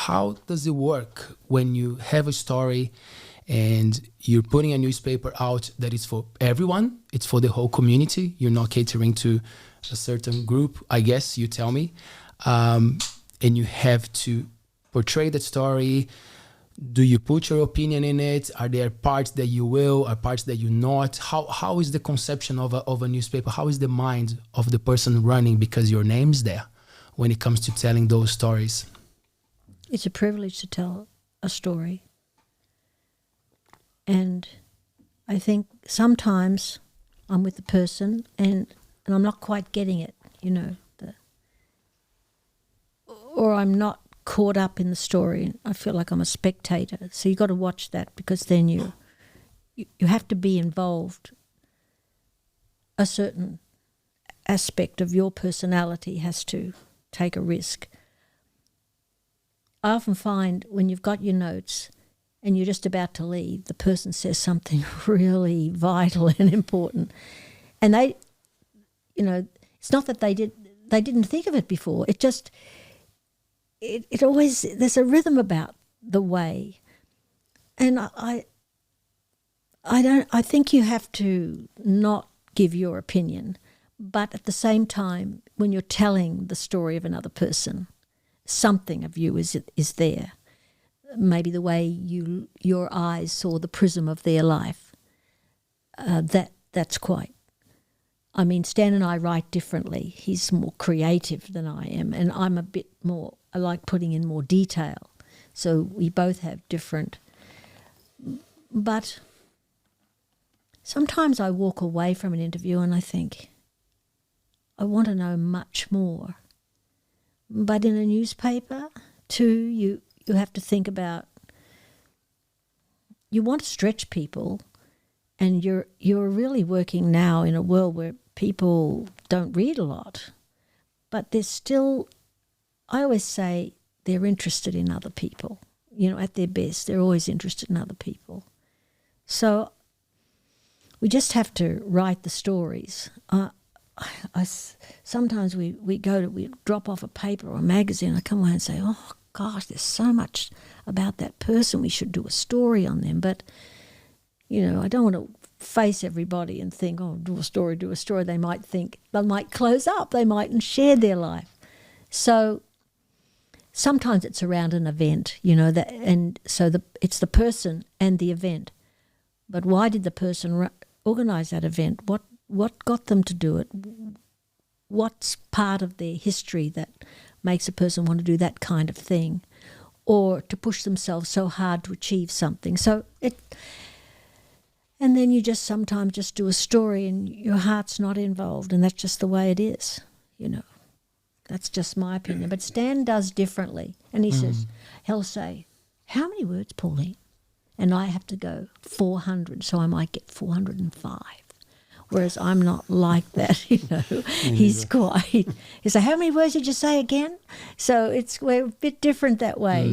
how does it work when you have a story and you're putting a newspaper out that is for everyone? It's for the whole community. You're not catering to a certain group, I guess, you tell me. And you have to portray that story. Do you put your opinion in it? Are there parts that you will, or parts that you not? How is the conception of a newspaper? How is the mind of the person running, because your name's there, when it comes to telling those stories? It's a privilege to tell a story. And I think sometimes I'm with the person and I'm not quite getting it, or I'm not caught up in the story. I feel like I'm a spectator. So you've got to watch that, because then you have to be involved. A certain aspect of your personality has to take a risk. I often find when you've got your notes and you're just about to leave, the person says something really vital and important. And they, it's not that they didn't think of it before. It just, it always, there's a rhythm about the way. And I think you have to not give your opinion, but at the same time, when you're telling the story of another person, something of you is there. Maybe the way your eyes saw the prism of their life. That's quite. I mean, Stan and I write differently. He's more creative than I am, and I'm a bit more, I like putting in more detail. So we both have different. But sometimes I walk away from an interview and I think, I want to know much more. But in a newspaper, too, you have to think about, you want to stretch people, and you're really working now in a world where people don't read a lot, but they're still, I always say, they're interested in other people. At their best, they're always interested in other people. So we just have to write the stories. Sometimes we drop off a paper or a magazine. I come away and say, oh gosh, there's so much about that person. We should do a story on them. But I don't want to face everybody and think, oh, do a story. They might think, they might close up. They mightn't share their life. So sometimes it's around an event, it's the person and the event. But why did the person organise that event? What got them to do it? What's part of their history that makes a person want to do that kind of thing, or to push themselves so hard to achieve something? And then you just sometimes just do a story and your heart's not involved, and that's just the way it is, That's just my opinion. But Stan does differently, and he'll say, how many words, Pauline? And I have to go 400, so I might get 405. Whereas I'm not like that, He's quite. He say, how many words did you say again? So we're a bit different that way.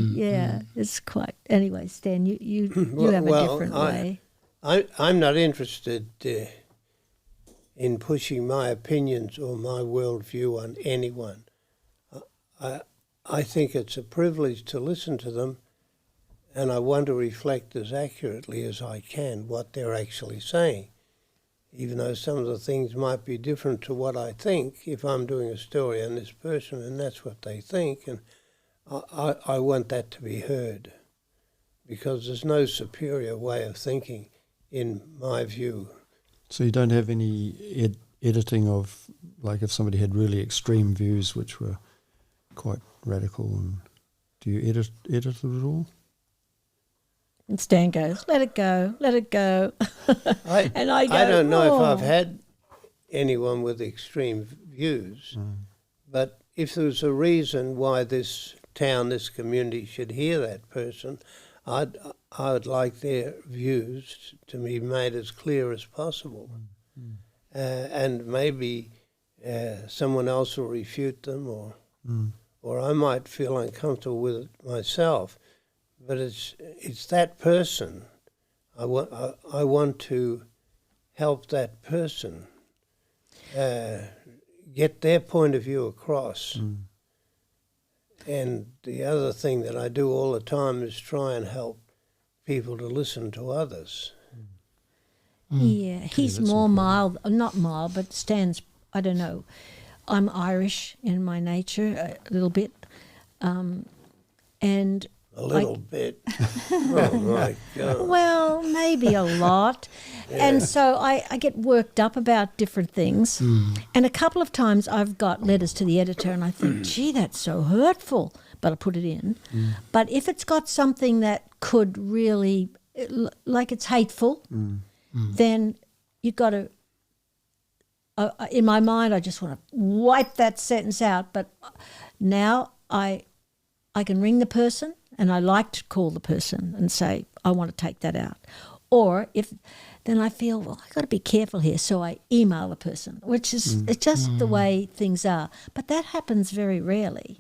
It's quite. Anyway, Stan, you have a different way. I'm not interested in pushing my opinions or my worldview on anyone. I think it's a privilege to listen to them, and I want to reflect as accurately as I can what they're actually saying. Even though some of the things might be different to what I think, if I'm doing a story on this person and that's what they think, and I want that to be heard, because there's no superior way of thinking, in my view. So you don't have any editing of, like if somebody had really extreme views which were quite radical, and do you edit it at all? And Stan goes, let it go. And I go, I don't know if I've had anyone with extreme views, but if there was a reason why this town, this community should hear that person, I would like their views to be made as clear as possible. And maybe someone else will refute them, or I might feel uncomfortable with it myself. But it's that person. I want to help that person get their point of view across. And the other thing that I do all the time is try and help people to listen to others. Yeah, he's that's more important. mild, not mild, but Stan's, I don't know. I'm Irish in my nature a little bit. And A little bit. Oh, my God. well, maybe a lot. And so I get worked up about different things. And a couple of times I've got letters to the editor and I think, gee, that's so hurtful, but I put it in. But if it's got something that could really, like it's hateful, then you've got to, in my mind, I just want to wipe that sentence out. But now I can ring the person, and I like to call the person and say, I want to take that out. Or then I feel, well, I've got to be careful here, so I email the person, which is it's just the way things are. But that happens very rarely.